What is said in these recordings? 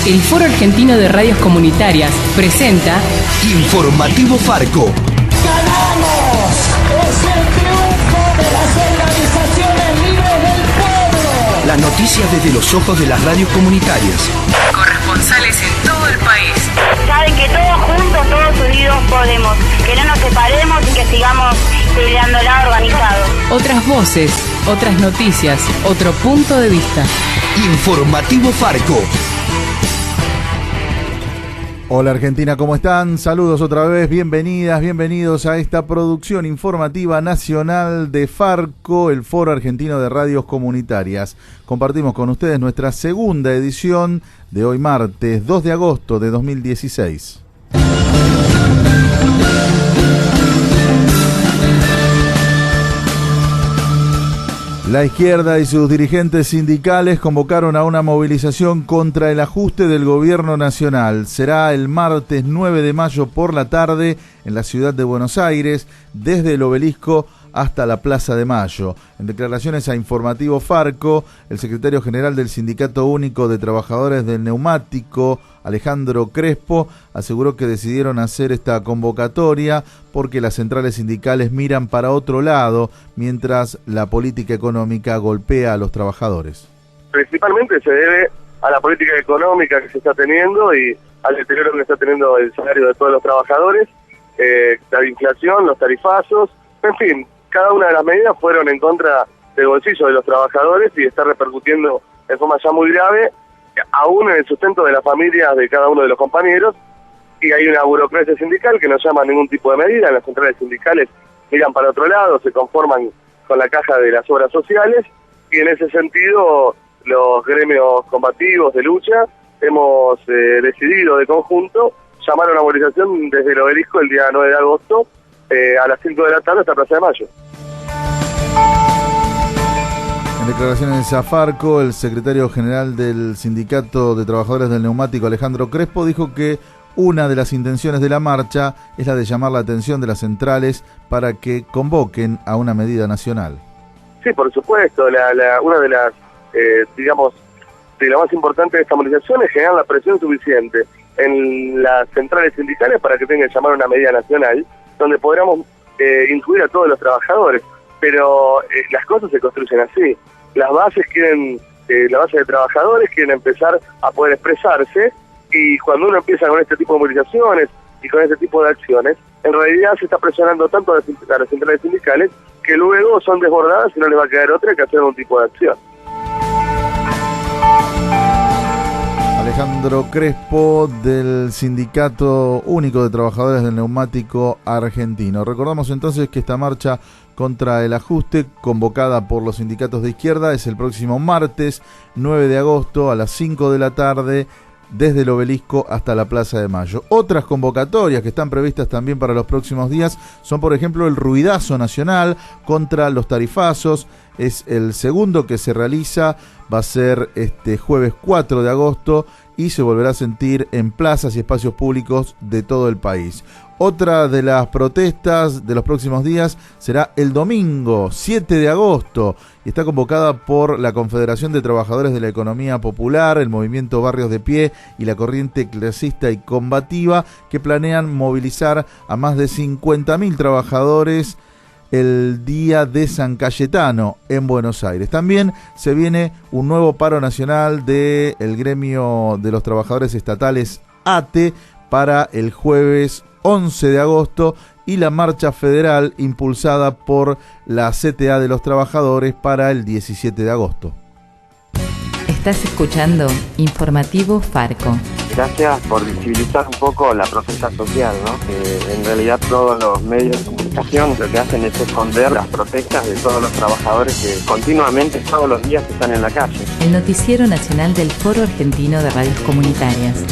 El Foro Argentino de Radios Comunitarias presenta Informativo Farco. ¡Ganamos! ¡Es el triunfo de las organizaciones libres del pueblo! Las noticias desde los ojos de las radios comunitarias. Corresponsales en todo el país. Saben que todos juntos, todos unidos podemos. Que no nos separemos y que sigamos peleándola organizados. Otras voces, otras noticias, otro punto de vista. Informativo Farco. Hola Argentina, ¿cómo están? Saludos otra vez, bienvenidas, bienvenidos a esta producción informativa nacional de Farco, el Foro Argentino de Radios Comunitarias. Compartimos con ustedes nuestra segunda edición de hoy martes 2 de agosto de 2016. La izquierda y sus dirigentes sindicales convocaron a una movilización contra el ajuste del gobierno nacional. Será el martes 9 de mayo por la tarde en la ciudad de Buenos Aires, desde el Obelisco hasta la Plaza de Mayo. En declaraciones a Informativo Farco, el secretario general del Sindicato Único de Trabajadores del Neumático, Alejandro Crespo, aseguró que decidieron hacer esta convocatoria porque las centrales sindicales miran para otro lado, mientras la política económica golpea a los trabajadores. Principalmente se debe a la política económica que se está teniendo y al deterioro que está teniendo el salario de todos los trabajadores, la inflación, los tarifazos, en fin, cada una de las medidas fueron en contra del bolsillo de los trabajadores y está repercutiendo de forma ya muy grave, aún en el sustento de las familias de cada uno de los compañeros, y hay una burocracia sindical que no llama a ningún tipo de medida. Las centrales sindicales miran para otro lado, se conforman con la caja de las obras sociales, y en ese sentido los gremios combativos de lucha hemos decidido de conjunto llamar a una movilización desde el Obelisco el día 9 de agosto a las 5 de la tarde hasta Plaza de Mayo. En declaraciones a Farco, el secretario general del Sindicato de Trabajadores del Neumático, Alejandro Crespo, dijo que una de las intenciones de la marcha es la de llamar la atención de las centrales para que convoquen a una medida nacional. Sí, por supuesto. Una de las, de lo más importante de esta movilización es generar la presión suficiente en las centrales sindicales para que tengan que llamar a una medida nacional, donde podamos incluir a todos los trabajadores. Pero las cosas se construyen así. Las bases quieren, la base de trabajadores quieren empezar a poder expresarse, y cuando uno empieza con este tipo de movilizaciones y con este tipo de acciones, en realidad se está presionando tanto a las centrales sindicales que luego son desbordadas y no les va a quedar otra que hacer algún tipo de acción. Alejandro Crespo, del Sindicato Único de Trabajadores del Neumático Argentino. Recordamos entonces que esta marcha contra el ajuste, convocada por los sindicatos de izquierda, es el próximo martes 9 de agosto a las 5 de la tarde, desde el Obelisco hasta la Plaza de Mayo. Otras convocatorias que están previstas también para los próximos días son, por ejemplo, el ruidazo nacional contra los tarifazos. Es el segundo que se realiza, va a ser este jueves 4 de agosto y se volverá a sentir en plazas y espacios públicos de todo el país. Otra de las protestas de los próximos días será el domingo 7 de agosto y está convocada por la Confederación de Trabajadores de la Economía Popular, el Movimiento Barrios de Pie y la Corriente Clasista y Combativa, que planean movilizar a más de 50.000 trabajadores el día de San Cayetano en Buenos Aires. También se viene un nuevo paro nacional del gremio de los trabajadores estatales ATE para el jueves 11 de agosto y la marcha federal impulsada por la CTA de los trabajadores para el 17 de agosto. Estás escuchando Informativo Farco. Gracias por visibilizar un poco la protesta social, ¿no? Que en realidad todos los medios de comunicación lo que hacen es esconder las protestas de todos los trabajadores que continuamente, todos los días, están en la calle. El noticiero nacional del Foro Argentino de Radios Comunitarias.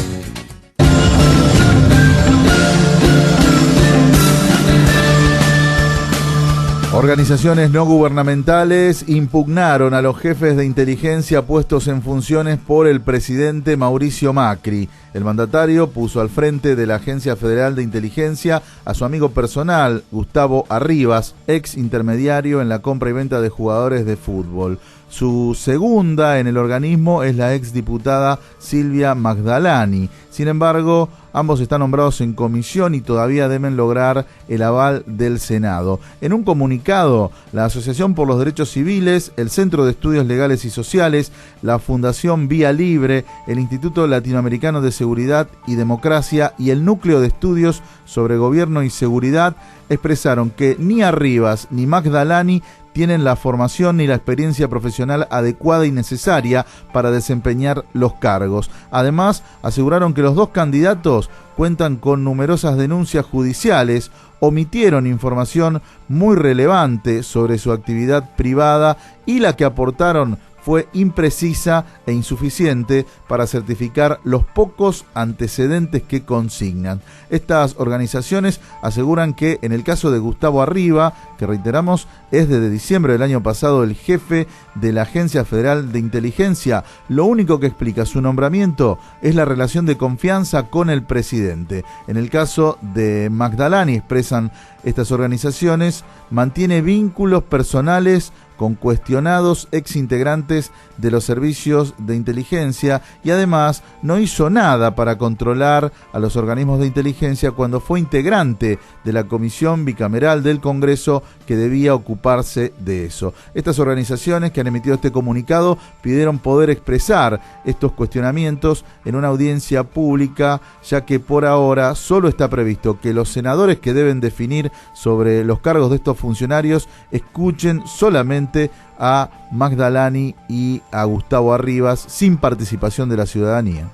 Organizaciones no gubernamentales impugnaron a los jefes de inteligencia puestos en funciones por el presidente Mauricio Macri. El mandatario puso al frente de la Agencia Federal de Inteligencia a su amigo personal, Gustavo Arribas, ex intermediario en la compra y venta de jugadores de fútbol. Su segunda en el organismo es la exdiputada Silvia Magdalani. Sin embargo, ambos están nombrados en comisión y todavía deben lograr el aval del Senado. En un comunicado, la Asociación por los Derechos Civiles, el Centro de Estudios Legales y Sociales, la Fundación Vía Libre, el Instituto Latinoamericano de Seguridad y Democracia y el Núcleo de Estudios sobre Gobierno y Seguridad expresaron que ni Arribas ni Magdalani tienen la formación ni la experiencia profesional adecuada y necesaria para desempeñar los cargos. Además, aseguraron que los dos candidatos cuentan con numerosas denuncias judiciales, omitieron información muy relevante sobre su actividad privada y la que aportaron fue imprecisa e insuficiente para certificar los pocos antecedentes que consignan. Estas organizaciones aseguran que en el caso de Gustavo Arriba, que reiteramos es desde diciembre del año pasado el jefe de la Agencia Federal de Inteligencia, lo único que explica su nombramiento es la relación de confianza con el presidente. En el caso de Magdalani, expresan estas organizaciones, mantiene vínculos personales con cuestionados exintegrantes de los servicios de inteligencia y además no hizo nada para controlar a los organismos de inteligencia cuando fue integrante de la Comisión Bicameral del Congreso que debía ocuparse de eso. Estas organizaciones que han emitido este comunicado pidieron poder expresar estos cuestionamientos en una audiencia pública, ya que por ahora solo está previsto que los senadores que deben definir sobre los cargos de estos funcionarios escuchen solamente a Magdalani y a Gustavo Arribas sin participación de la ciudadanía.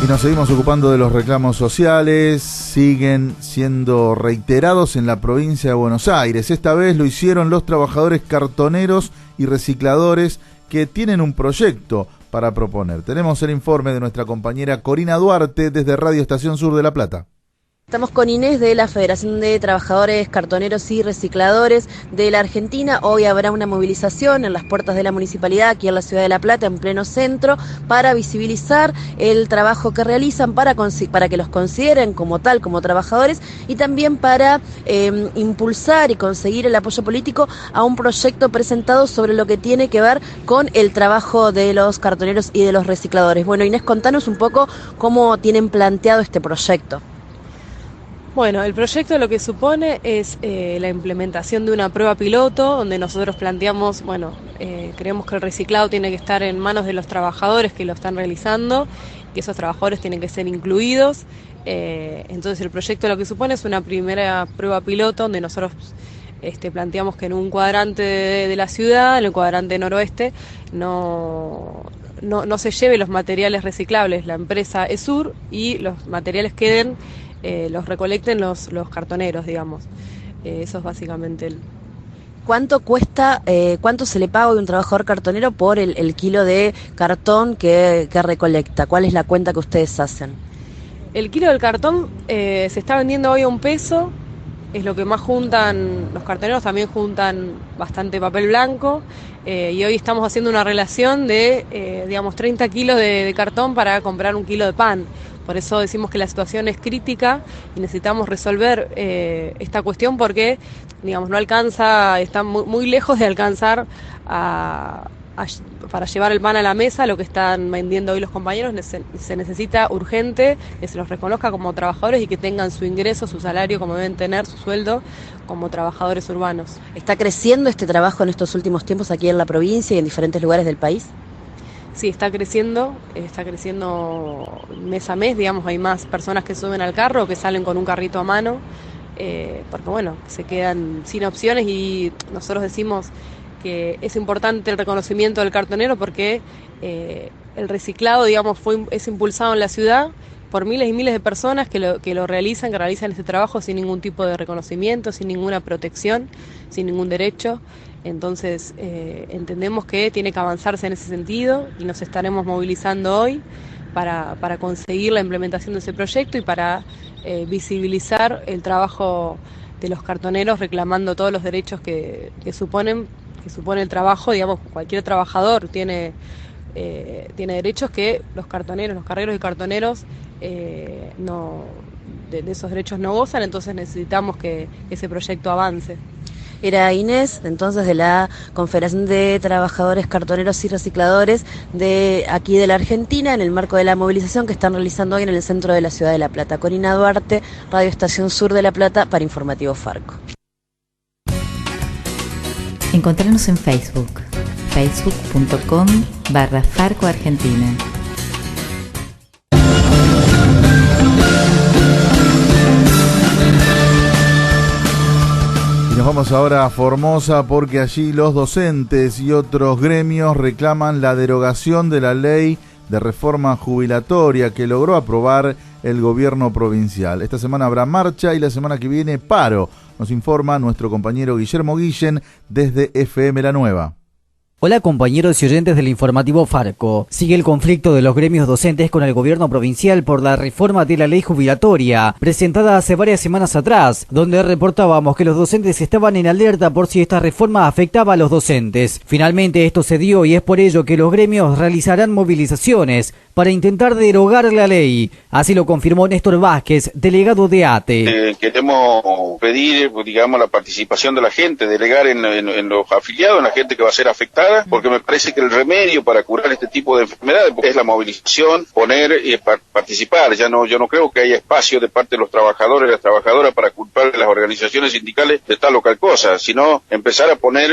Y nos seguimos ocupando de los reclamos sociales, siguen siendo reiterados en la provincia de Buenos Aires. Esta vez lo hicieron los trabajadores cartoneros y recicladores que tienen un proyecto para proponer. Tenemos el informe de nuestra compañera Corina Duarte desde Radio Estación Sur de La Plata. Estamos con Inés de la Federación de Trabajadores Cartoneros y Recicladores de la Argentina. Hoy habrá una movilización en las puertas de la municipalidad aquí en la ciudad de La Plata, en pleno centro, para visibilizar el trabajo que realizan, para que los consideren como tal, como trabajadores, y también para impulsar y conseguir el apoyo político a un proyecto presentado sobre lo que tiene que ver con el trabajo de los cartoneros y de los recicladores. Bueno, Inés, contanos un poco cómo tienen planteado este proyecto. Bueno, el proyecto lo que supone es la implementación de una prueba piloto donde nosotros planteamos, creemos que el reciclado tiene que estar en manos de los trabajadores que lo están realizando, que esos trabajadores tienen que ser incluidos. Entonces el proyecto lo que supone es una primera prueba piloto donde nosotros planteamos que en un cuadrante de la ciudad, en el cuadrante noroeste, no se lleve los materiales reciclables la empresa ESUR y los materiales queden los recolecten los cartoneros, digamos. Eso es básicamente el... ¿Cuánto cuesta, cuánto se le paga a un trabajador cartonero por el kilo de cartón que recolecta? ¿Cuál es la cuenta que ustedes hacen? El kilo del cartón se está vendiendo hoy a $1, es lo que más juntan los cartoneros, también juntan bastante papel blanco, y hoy estamos haciendo una relación de, 30 kilos de cartón para comprar un kilo de pan. Por eso decimos que la situación es crítica y necesitamos resolver esta cuestión porque, no alcanza, está muy lejos de alcanzar para llevar el pan a la mesa, lo que están vendiendo hoy los compañeros. Se necesita urgente que se los reconozca como trabajadores y que tengan su ingreso, su salario, como deben tener, su sueldo como trabajadores urbanos. ¿Está creciendo este trabajo en estos últimos tiempos aquí en la provincia y en diferentes lugares del país? Sí, está creciendo mes a mes, hay más personas que suben al carro o que salen con un carrito a mano, porque se quedan sin opciones, y nosotros decimos que es importante el reconocimiento del cartonero porque el reciclado, es impulsado en la ciudad por miles y miles de personas que lo realizan, este trabajo sin ningún tipo de reconocimiento, sin ninguna protección, sin ningún derecho. Entonces entendemos que tiene que avanzarse en ese sentido y nos estaremos movilizando hoy para conseguir la implementación de ese proyecto y para visibilizar el trabajo de los cartoneros, reclamando todos los derechos que supone el trabajo. Cualquier trabajador tiene derechos que los cartoneros, los carreros y cartoneros de esos derechos no gozan, entonces necesitamos que ese proyecto avance. Era Inés, entonces, de la Confederación de Trabajadores Cartoneros y Recicladores de aquí de la Argentina, en el marco de la movilización que están realizando hoy en el centro de la ciudad de La Plata. Corina Duarte, Radio Estación Sur de La Plata, para Informativo Farco. Encontrarnos en Facebook, facebook.com/Farco Argentina. Nos vamos ahora a Formosa porque allí los docentes y otros gremios reclaman la derogación de la ley de reforma jubilatoria que logró aprobar el gobierno provincial. Esta semana habrá marcha y la semana que viene paro, nos informa nuestro compañero Guillermo Guillen desde FM La Nueva. Hola compañeros y oyentes del informativo Farco. Sigue el conflicto de los gremios docentes con el gobierno provincial por la reforma de la ley jubilatoria, presentada hace varias semanas atrás, donde reportábamos que los docentes estaban en alerta por si esta reforma afectaba a los docentes. Finalmente esto se dio y es por ello que los gremios realizarán movilizaciones para intentar derogar la ley. Así lo confirmó Néstor Vázquez, delegado de ATE. Queremos pedir, digamos, la participación de la gente, delegar en los afiliados, en la gente que va a ser afectada, porque me parece que el remedio para curar este tipo de enfermedades es la movilización, poner y participar. Yo no creo que haya espacio de parte de los trabajadores y las trabajadoras para culpar a las organizaciones sindicales de tal o cual cosa, sino empezar a poner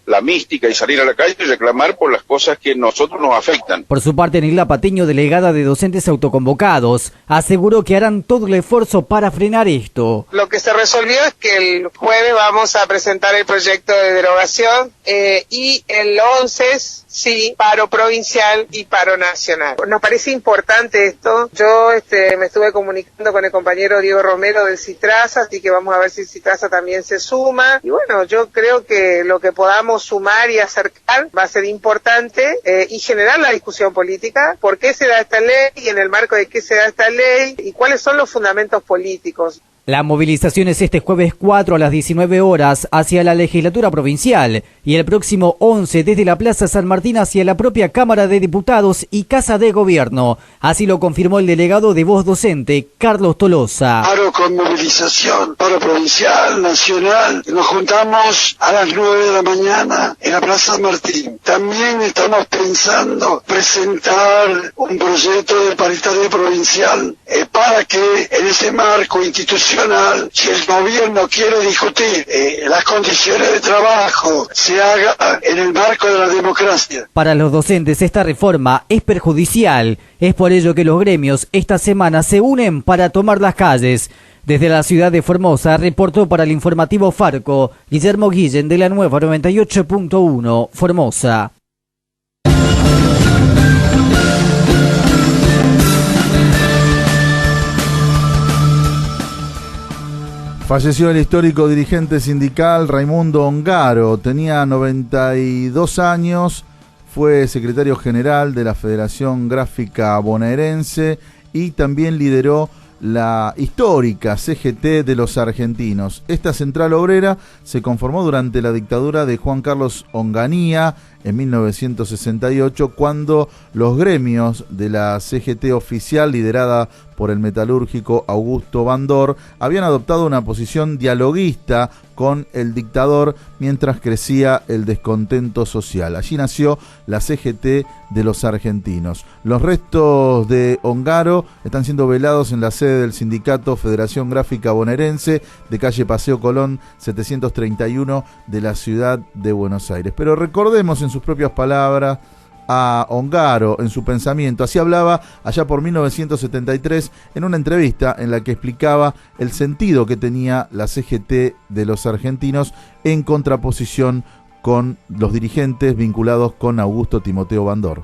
la mística y salir a la calle y reclamar por las cosas que nosotros nos afectan. Por su parte, Nilda Patiño, delegada de docentes autoconvocados, aseguró que harán todo el esfuerzo para frenar esto. Lo que se resolvió es que el jueves vamos a presentar el proyecto de derogación y el 11 sí, paro provincial y paro nacional. Nos parece importante esto. Yo me estuve comunicando con el compañero Diego Romero del Citrasa, así que vamos a ver si Citrasa también se suma. Y bueno, yo creo que lo que podamos sumar y acercar va a ser importante y generar la discusión política. ¿Por qué se da esta ley y en el marco de qué se da esta ley y cuáles son los fundamentos políticos? La movilización es este jueves 4 a las 19 horas hacia la legislatura provincial y el próximo 11 desde la Plaza San Martín hacia la propia Cámara de Diputados y Casa de Gobierno. Así lo confirmó el delegado de Voz Docente, Carlos Tolosa. Paro con movilización, paro provincial, nacional. Nos juntamos a las 9 de la mañana en la Plaza San Martín. También estamos pensando presentar un proyecto de paritaria provincial para que en ese marco institucional, si el gobierno quiere discutir las condiciones de trabajo, se haga en el marco de la democracia. Para los docentes esta reforma es perjudicial. Es por ello que los gremios esta semana se unen para tomar las calles. Desde la ciudad de Formosa reportó para el informativo Farco Guillermo Guillen de La Nueva 98.1 Formosa. Falleció el histórico dirigente sindical Raimundo Ongaro, tenía 92 años, fue secretario general de la Federación Gráfica Bonaerense y también lideró la histórica CGT de los argentinos. Esta central obrera se conformó durante la dictadura de Juan Carlos Onganía en 1968, cuando los gremios de la CGT oficial, liderada por el metalúrgico Augusto Bandor, habían adoptado una posición dialoguista con el dictador mientras crecía el descontento social. Allí nació la CGT de los argentinos. Los restos de Ongaro están siendo velados en la sede del sindicato Federación Gráfica Bonaerense de calle Paseo Colón 731 de la ciudad de Buenos Aires. Pero recordemos en sus propias palabras a Ongaro en su pensamiento. Así hablaba allá por 1973 en una entrevista en la que explicaba el sentido que tenía la CGT de los argentinos en contraposición con los dirigentes vinculados con Augusto Timoteo Bandor.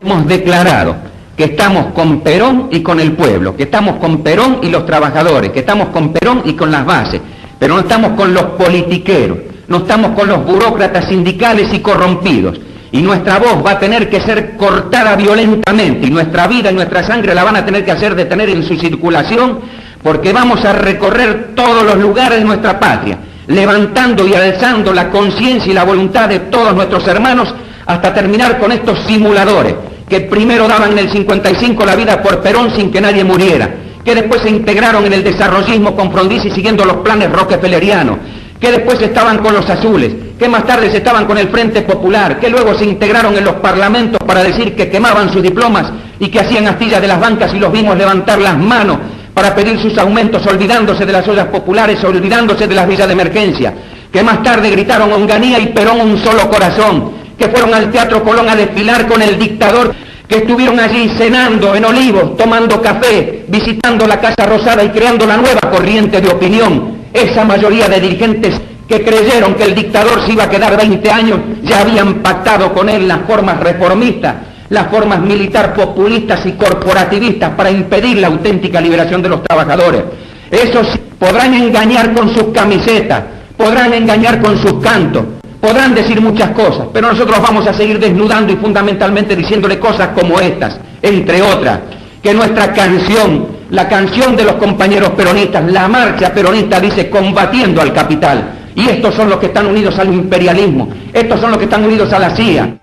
Hemos declarado que estamos con Perón y con el pueblo, que estamos con Perón y los trabajadores, que estamos con Perón y con las bases, pero no estamos con los politiqueros, no estamos con los burócratas sindicales y corrompidos. Y nuestra voz va a tener que ser cortada violentamente, y nuestra vida y nuestra sangre la van a tener que hacer detener en su circulación, porque vamos a recorrer todos los lugares de nuestra patria, levantando y alzando la conciencia y la voluntad de todos nuestros hermanos, hasta terminar con estos simuladores, que primero daban en el 55 la vida por Perón sin que nadie muriera, que después se integraron en el desarrollismo con Frondizi siguiendo los planes rockefellerianos, que después estaban con los azules, que más tarde se estaban con el Frente Popular, que luego se integraron en los parlamentos para decir que quemaban sus diplomas y que hacían astillas de las bancas y los vimos levantar las manos para pedir sus aumentos, olvidándose de las ollas populares, olvidándose de las villas de emergencia, que más tarde gritaron Onganía y Perón un solo corazón, que fueron al Teatro Colón a desfilar con el dictador, que estuvieron allí cenando en Olivos, tomando café, visitando la Casa Rosada y creando la nueva corriente de opinión. Esa mayoría de dirigentes que creyeron que el dictador se iba a quedar 20 años, ya habían pactado con él las formas reformistas, las formas militar populistas y corporativistas para impedir la auténtica liberación de los trabajadores. Esos podrán engañar con sus camisetas, podrán engañar con sus cantos, podrán decir muchas cosas, pero nosotros vamos a seguir desnudando y fundamentalmente diciéndole cosas como estas, entre otras, que nuestra canción, la canción de los compañeros peronistas, la marcha peronista dice combatiendo al capital, y estos son los que están unidos al imperialismo, estos son los que están unidos a la CIA.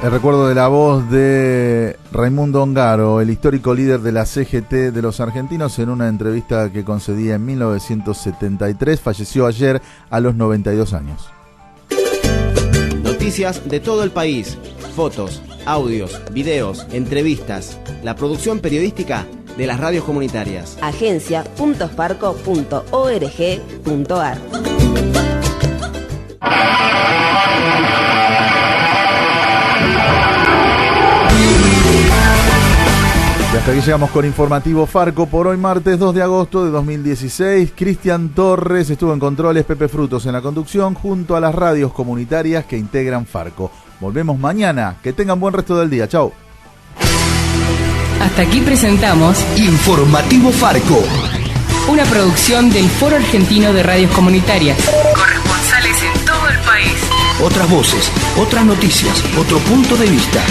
El recuerdo de la voz de Raimundo Ongaro, el histórico líder de la CGT de los argentinos, en una entrevista que concedía en 1973. Falleció ayer a los 92 años. Noticias de todo el país, fotos, audios, videos, entrevistas, la producción periodística de las radios comunitarias. Agencia.sparco.org.ar. Y hasta aquí llegamos con Informativo Farco por hoy, martes 2 de agosto de 2016. Cristian Torres estuvo en controles, Pepe Frutos en la conducción, junto a las radios comunitarias que integran Farco. Volvemos mañana. Que tengan buen resto del día. Chau. Hasta aquí presentamos Informativo Farco, una producción del Foro Argentino de Radios Comunitarias. Corresponsales en todo el país. otras voces, otras noticias, otro punto de vista.